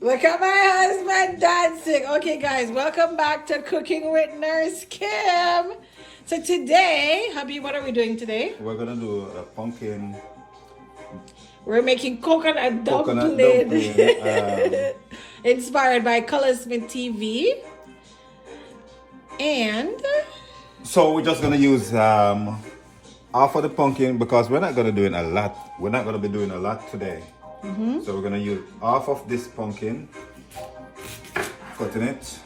Look at my husband dancing. Okay, guys, welcome back to Cooking with Nurse Kim. So today, hubby, what are we doing today? We're gonna do a pumpkin We're making coconut coconut dumpling. dumpling. Inspired by Colorsmith TV. And So we're just gonna use half of the pumpkin because we're not gonna do it a lot. We're not gonna be doing a lot today. So we're gonna use half of this pumpkin, cutting it.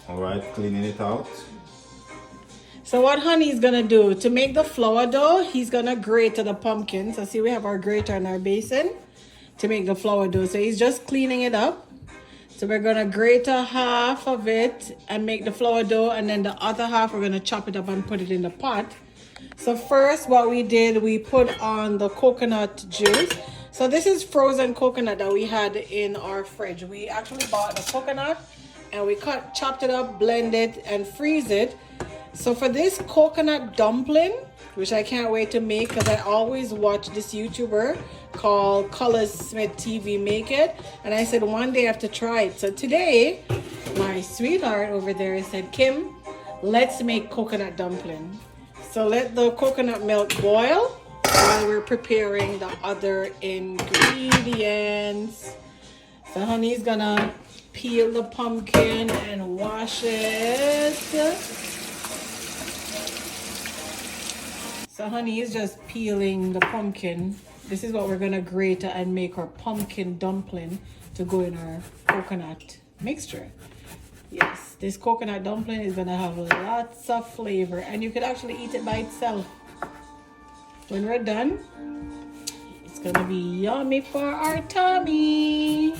All right, cleaning it out. so what honey's gonna do to make the flour dough, he's gonna grate the pumpkin. So see, we have our grater in our basin to make the flour dough. So he's just cleaning it up. So we're gonna grate a half of it and make the flour dough, and then the other half we're gonna chop it up and put it in the pot. So first what we did, we put on the coconut juice. So this is frozen coconut that we had in our fridge. We actually bought the coconut and we chopped it up, blend it, and freeze it. So for this coconut dumpling, which I can't wait to make because I always watch this YouTuber called Colorsmith TV make it. And I said one day I have to try it. So today, my sweetheart over there said, Kim, let's make coconut dumpling. So let the coconut milk boil while we're preparing the other ingredients. So honey's gonna peel the pumpkin and wash it. So honey is just peeling the pumpkin. This is what we're gonna grate and make our pumpkin dumpling to go in our coconut mixture. Yes, this coconut dumpling is gonna have lots of flavor and you could actually eat it by itself. When we're done, it's gonna be yummy for our tummy.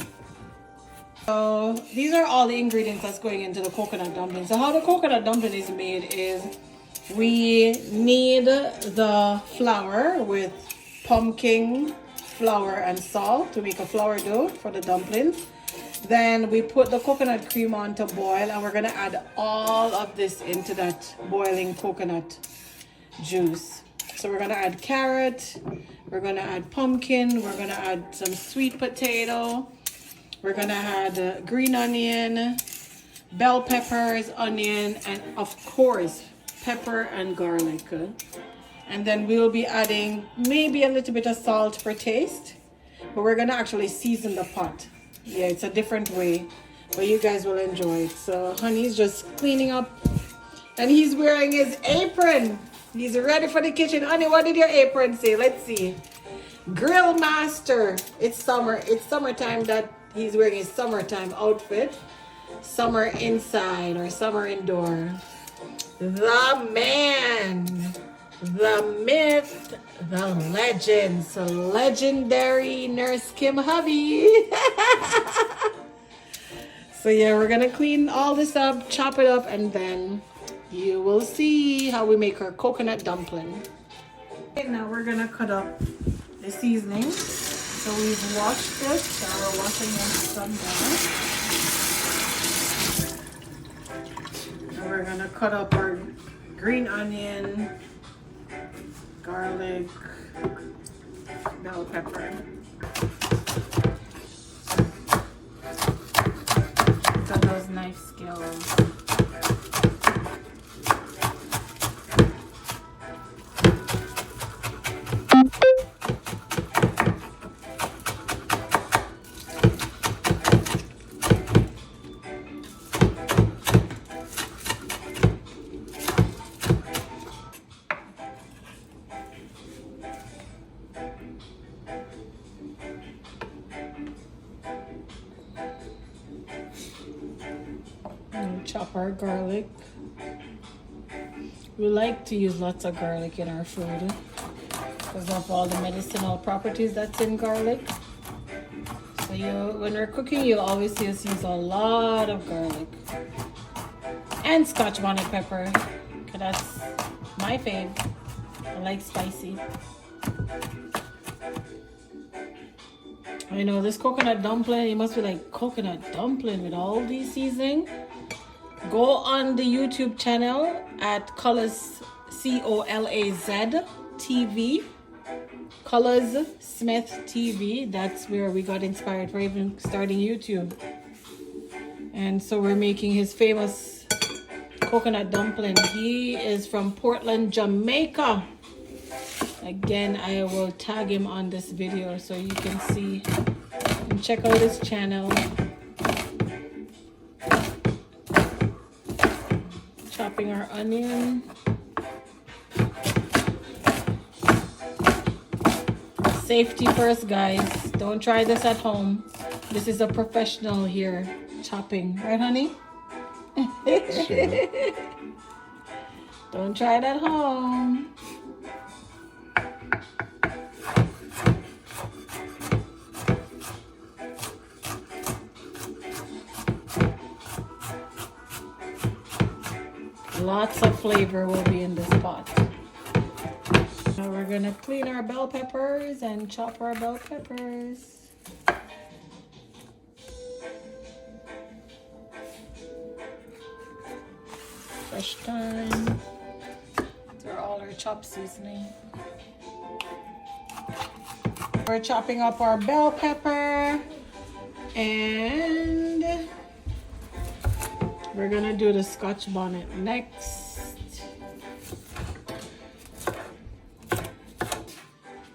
So these are all the ingredients that's going into the coconut dumpling. So how the coconut dumpling is made is we need the flour with pumpkin flour and salt to make a flour dough for the dumplings. Then we put the coconut cream on to boil and we're gonna add all of this into that boiling coconut juice. So we're gonna add carrot, we're gonna add pumpkin, we're gonna add some sweet potato, we're gonna add green onion, bell peppers, onion, and of course, pepper and garlic. And then we'll be adding maybe a little bit of salt for taste, but we're gonna actually season the pot. Yeah, it's a different way, but you guys will enjoy it. So honey's just cleaning up and he's wearing his apron. He's ready for the kitchen. Honey, what did your apron say? Let's see. Grill master. It's summer. It's summertime that he's wearing his summertime outfit. Summer inside or summer indoor. The man, the myth, the legend, so legendary Nurse Kim hubby. So yeah, we're gonna clean all this up, chop it up, and then you will see how we make our coconut dumpling. Okay, now we're gonna cut up the seasoning. So we've washed it, so we're washing some down. Now we're gonna cut up our green onion, garlic, bell pepper. Got those knife skills. Chop our garlic. We like to use lots of garlic in our food because of all the medicinal properties that's in garlic. So when we're cooking, you'll always see us use a lot of garlic and Scotch bonnet pepper, because that's my fave. I like spicy. I know this coconut dumpling, it must be like coconut dumpling with all these seasoning. Go on the YouTube channel at Colors, COLAZ TV Colors Smith TV. That's where we got inspired for even starting YouTube. And so we're making his famous coconut dumpling. He is from Portland, Jamaica. Again, I will tag him on this video so you can see and check out his channel. Chopping our onion. Safety first, guys. Don't try this at home. This is a professional here chopping. Right, honey? Sure. Don't try it at home. Lots of flavor will be in this pot. Now we're gonna clean our bell peppers and chop our bell peppers. Fresh thyme. They're all our chop seasoning. We're chopping up our bell pepper and we're gonna do the Scotch bonnet next.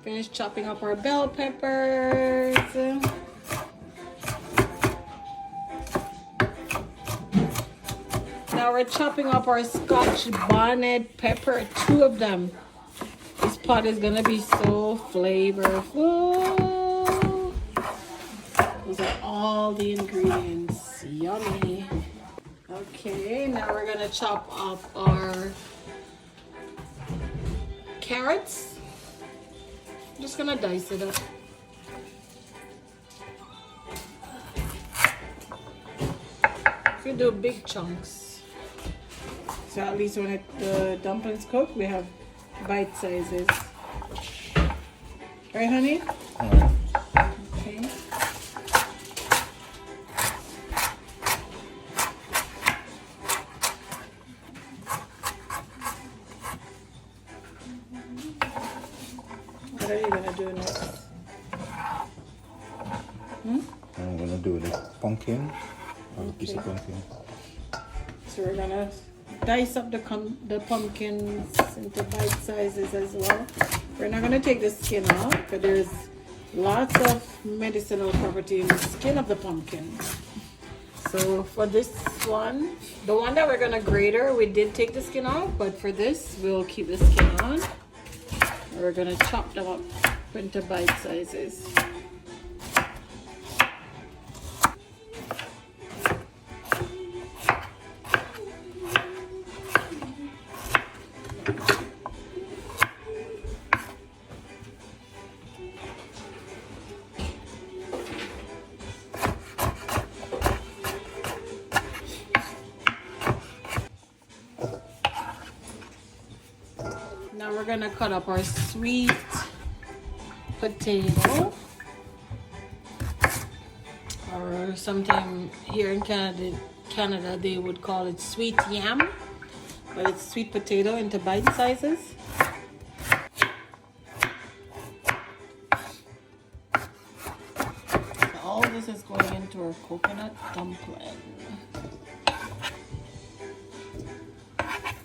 Finish chopping up our bell peppers. Now we're chopping up our Scotch bonnet pepper, 2 of them. This pot is gonna be so flavorful. Those are all the ingredients. Yummy. Okay, now we're gonna chop up our carrots. I'm just gonna dice it up. You can do big chunks. So at least when the dumplings cook, we have bite sizes. Right, honey? Alright. Okay. What are you gonna do next? I'm gonna do the pumpkin, or a piece of pumpkin. So we're gonna dice up the pumpkins into bite sizes as well. We're not gonna take the skin out because there's lots of medicinal property in the skin of the pumpkin. So for this one, the one that we're gonna grater, we did take the skin off, but for this, we'll keep the skin on. We're gonna chop them up into bite sizes. Now we're gonna cut up our sweet potato, or sometime here in Canada they would call it sweet yam, but it's sweet potato into bite sizes. So all this is going into our coconut dumpling.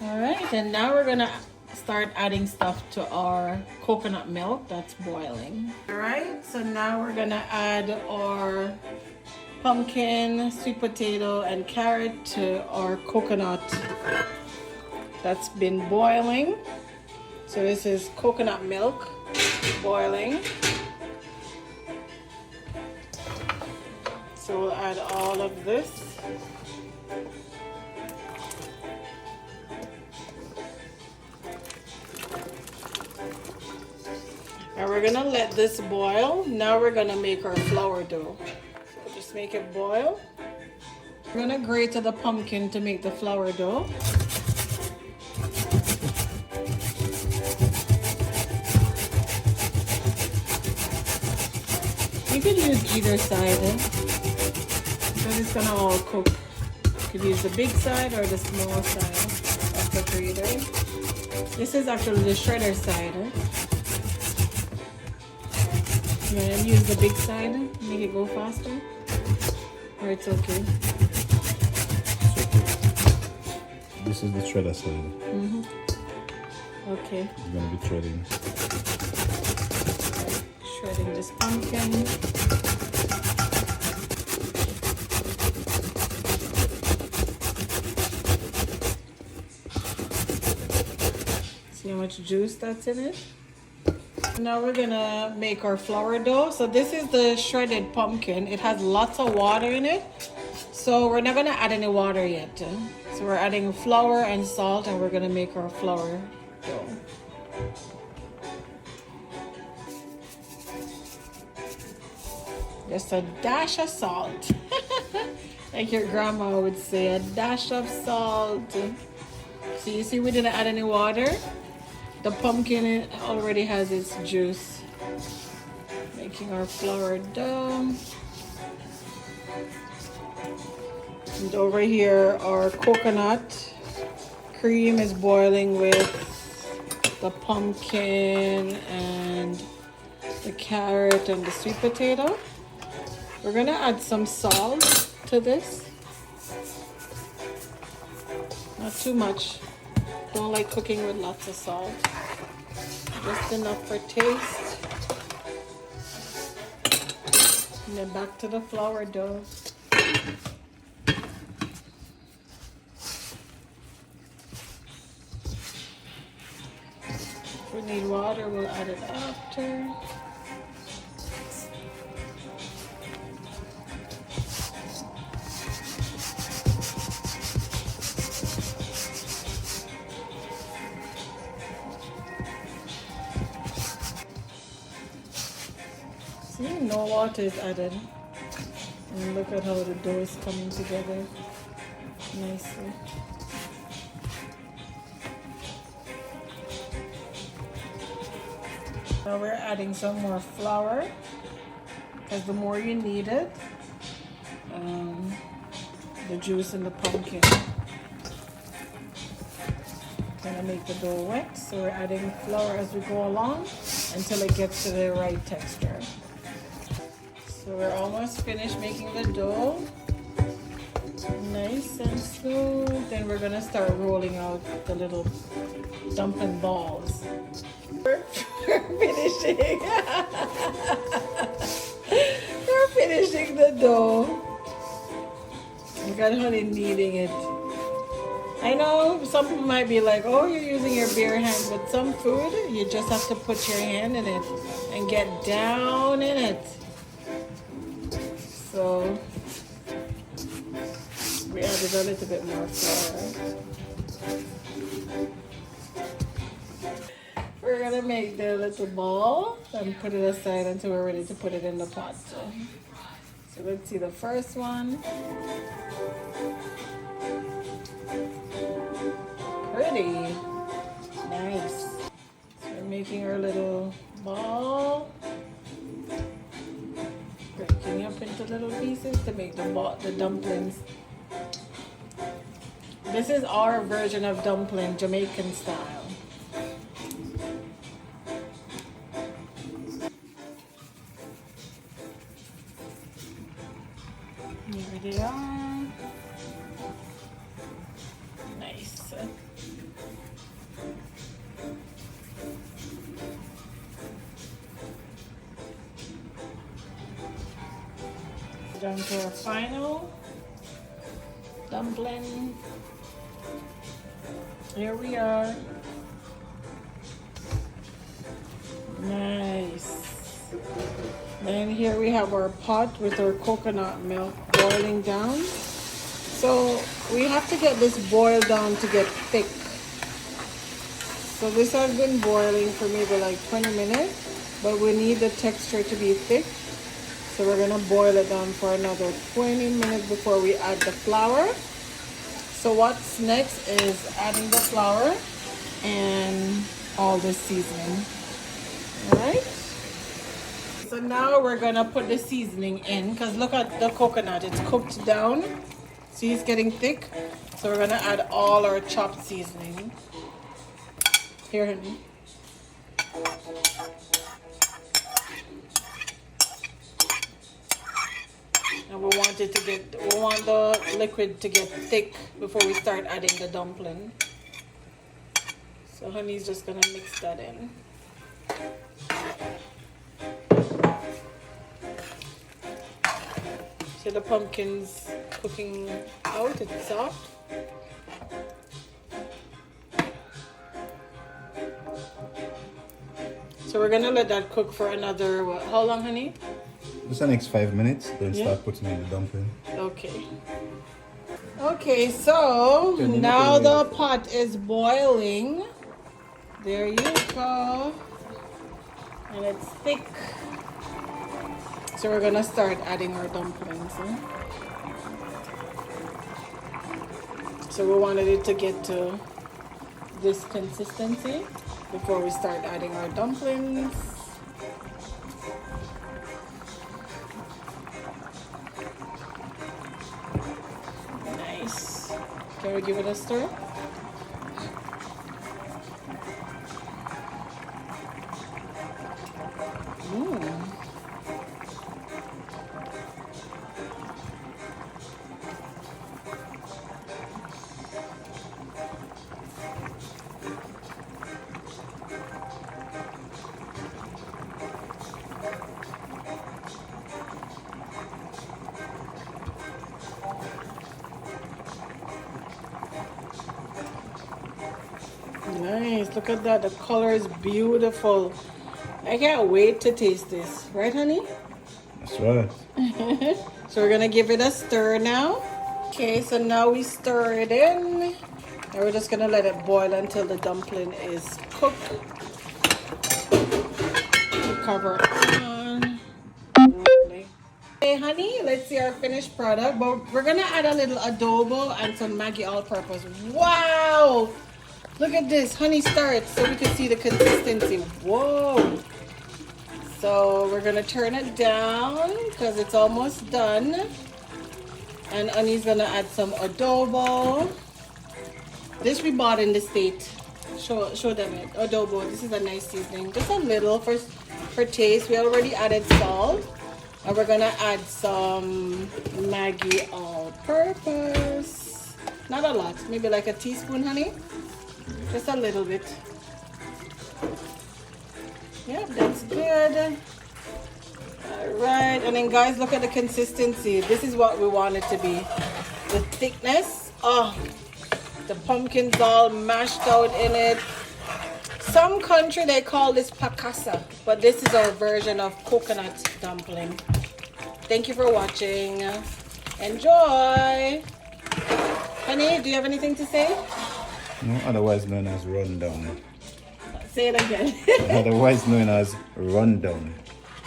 All right, and now we're gonna start adding stuff to our coconut milk that's boiling. All right, so now we're gonna add our pumpkin, sweet potato, and carrot to our coconut that's been boiling. So this is coconut milk boiling. So we'll add all of this. And we're gonna let this boil. Now we're gonna make our flour dough. So just make it boil. We're gonna grate the pumpkin to make the flour dough. You can use either side, because it's gonna all cook. You could use the big side or the small side of the grater. This is actually the shredder side. You want to use the big side, make it go faster? Or it's okay? This is the shredder side. Okay. I'm going to be threading. Shredding this pumpkin. See how much juice that's in it? Now we're gonna make our flour dough. So this is the shredded pumpkin. It has lots of water in it. So we're not gonna add any water yet. So we're adding flour and salt, and we're gonna make our flour dough. Just a dash of salt. Like your grandma would say, a dash of salt. So you see we didn't add any water. The pumpkin already has its juice. Making our flour dough. And over here our coconut cream is boiling with the pumpkin and the carrot and the sweet potato. We're gonna add some salt to this. Not too much. Don't like cooking with lots of salt. Just enough for taste. And then back to the flour dough. If we need water, we'll add it after. See, no water is added. And look at how the dough is coming together nicely. Now we're adding some more flour, because the more you need it, the juice in the pumpkin gonna make the dough wet. So we're adding flour as we go along until it gets to the right texture. So we're almost finished making the dough. Nice and smooth. Then we're gonna start rolling out the little dumpling balls. We're finishing. We're finishing the dough. We got honey kneading it. I know some people might be like, oh, you're using your bare hands, but some food, you just have to put your hand in it and get down in it. So we added a little bit more flour. We're gonna make the little ball and put it aside until we're ready to put it in the pot. So let's see the first one. Pretty nice. So we're making our little ball. Breaking up into little pieces to make the dumplings. This is our version of dumpling, Jamaican style. Here they are. Nice. Down to our final dumpling. Here we are. Nice. And here we have our pot with our coconut milk boiling down. So we have to get this boiled down to get thick. So this has been boiling for maybe like 20 minutes, but we need the texture to be thick. So we're gonna boil it down for another 20 minutes before we add the flour. So what's next is adding the flour and all the seasoning. All right. So now we're gonna put the seasoning in, because look at the coconut, it's cooked down. See, it's getting thick. So we're gonna add all our chopped seasoning. Here, honey. And we want it to get, we want the liquid to get thick before we start adding the dumpling. So honey's just gonna mix that in. So the pumpkin's cooking out, it's soft. So we're gonna let that cook for another, what, how long, honey? Just the next 5 minutes, then start putting in the dumpling. Okay. Okay, so now the pot is boiling. There you go. And it's thick. So we're gonna start adding our dumplings. So we wanted it to get to this consistency before we start adding our dumplings. Nice. Can we give it a stir? Nice, look at that, the color is beautiful. I can't wait to taste this, right honey? That's right. So we're gonna give it a stir now. Okay, so now we stir it in. And we're just gonna let it boil until the dumpling is cooked. Cover on. Okay honey, let's see our finished product. But we're gonna add a little adobo and some Maggi all-purpose. Wow! Look at this, honey, stir it so we can see the consistency. Whoa. So we're gonna turn it down because it's almost done. And honey's gonna add some adobo. This we bought in the state. Show them it. Adobo, this is a nice seasoning. Just a little for taste. We already added salt. And we're gonna add some Maggi all-purpose. Not a lot, maybe like a teaspoon, honey. Just a little bit. Yep, that's good. All right, and then guys, look at the consistency. This is what we want it to be. The thickness. Oh, the pumpkin's all mashed out in it. Some country they call this pakasa, but this is our version of coconut dumpling. Thank you for watching. Enjoy. Honey, do you have anything to say? No, otherwise known as rundown. Say it again. Otherwise known as rundown.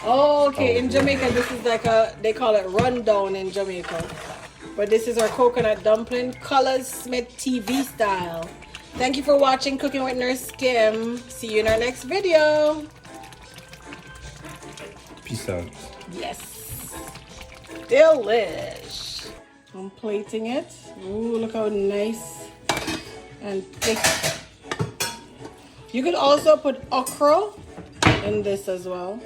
Oh, okay. In Jamaica, this is like they call it rundown in Jamaica. But this is our coconut dumpling, Colors Smith TV style. Thank you for watching Cooking with Nurse Kim. See you in our next video. Peace out. Yes. Delish. I'm plating it. Ooh, look how nice and thick. You could also put okra in this as well.